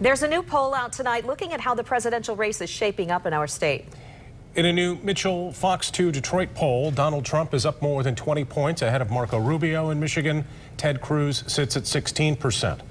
There's a new poll out tonight looking at how the presidential race is shaping up in our state. In a new Mitchell Fox 2 Detroit poll, Donald Trump is up more than 20 points ahead of Marco Rubio in Michigan. Ted Cruz sits at 16%.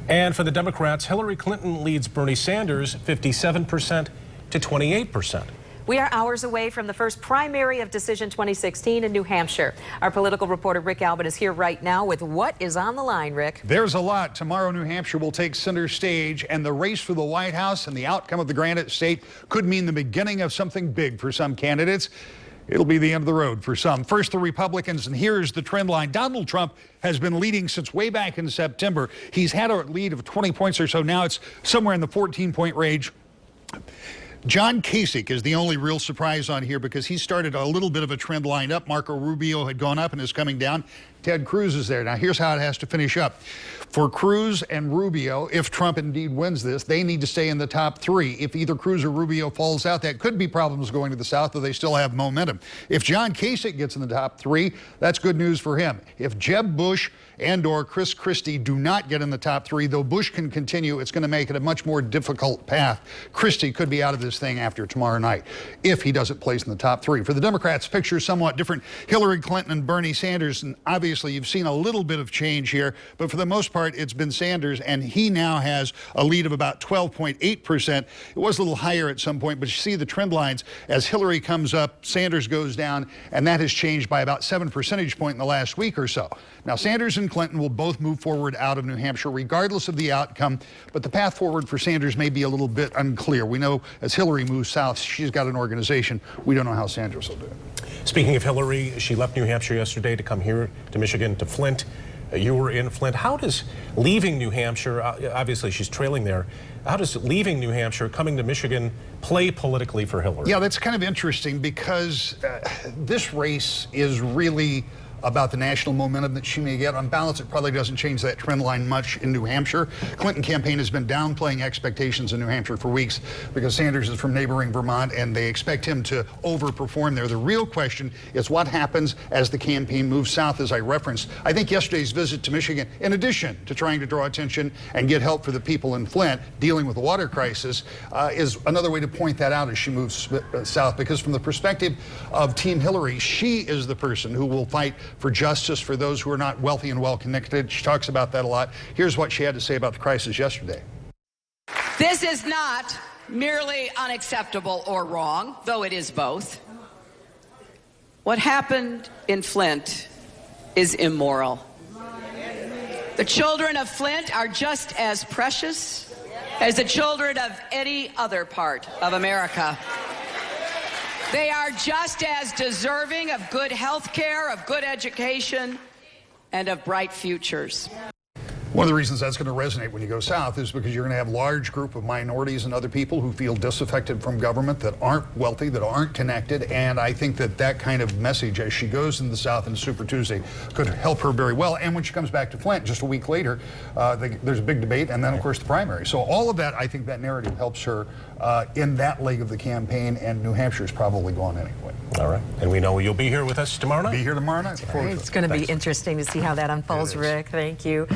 And for the Democrats, Hillary Clinton leads Bernie Sanders 57% to 28%. We are hours away from the first primary of Decision 2016 in New Hampshire. Our political reporter Rick Albin is here right now with what is on the line, Rick. There's a lot. Tomorrow, New Hampshire will take center stage, and the race for the White House and the outcome of the Granite State could mean the beginning of something big for some candidates. It'll be the end of the road for some. First, the Republicans, and here's the trend line. Donald Trump has been leading since way back in September. He's had a lead of 20 points or so. Now it's somewhere in the 14-point range. John Kasich is the only real surprise on here because he started a little bit of a trend line up. Marco Rubio had gone up and is coming down. Ted Cruz is there. Now, here's how it has to finish up. For Cruz and Rubio, if Trump indeed wins this, they need to stay in the top three. If either Cruz or Rubio falls out, that could be problems going to the South, though they still have momentum. If John Kasich gets in the top three, that's good news for him. If Jeb Bush and or Chris Christie do not get in the top three, though Bush can continue, it's going to make it a much more difficult path. Christie could be out of this thing after tomorrow night if he doesn't place in the top three. For the Democrats, picture is somewhat different. Hillary Clinton and Bernie Sanders, and obviously you've seen a little bit of change here, but for the most part, it's been Sanders, and he now has a lead of about 12.8%. It was a little higher at some point, but you see the trend lines. As Hillary comes up, Sanders goes down, and that has changed by about 7 percentage points in the last week or so. Now, Sanders and Clinton will both move forward out of New Hampshire, regardless of the outcome, but the path forward for Sanders may be a little bit unclear. We know as Hillary moves south, she's got an organization. We don't know how Sanders will do it. Speaking of Hillary, she left New Hampshire yesterday to come here to Michigan, to Flint. You were in Flint. How does leaving New Hampshire, obviously she's trailing there, how does leaving New Hampshire, coming to Michigan, play politically for Hillary? Yeah, that's kind of interesting because this race is really about the national momentum that she may get. On balance, it probably doesn't change that trend line much in New Hampshire. Clinton campaign has been downplaying expectations in New Hampshire for weeks because Sanders is from neighboring Vermont and they expect him to overperform there. The real question is what happens as the campaign moves south, as I referenced. I think yesterday's visit to Michigan, in addition to trying to draw attention and get help for the people in Flint dealing with the water crisis, is another way to point that out as she moves south, because from the perspective of Team Hillary, she is the person who will fight for justice for those who are not wealthy and well-connected. She talks about that a lot. Here's what she had to say about the crisis yesterday. This is not merely unacceptable or wrong, though it is both. What happened in Flint is immoral. The children of Flint are just as precious as the children of any other part of America. They are just as deserving of good health care, of good education, and of bright futures. One of the reasons that's going to resonate when you go south is because you're going to have a large group of minorities and other people who feel disaffected from government, that aren't wealthy, that aren't connected, and I think that that kind of message as she goes in the South in Super Tuesday could help her very well. And when she comes back to Flint just a week later, there's a big debate, and then of course the primary. So all of that, I think that narrative helps her in that leg of the campaign, and New Hampshire is probably gone anyway. All right, and we know you'll be here with us tomorrow night. Be here tomorrow night. It's going to be interesting to see how that unfolds, Rick. Thank you.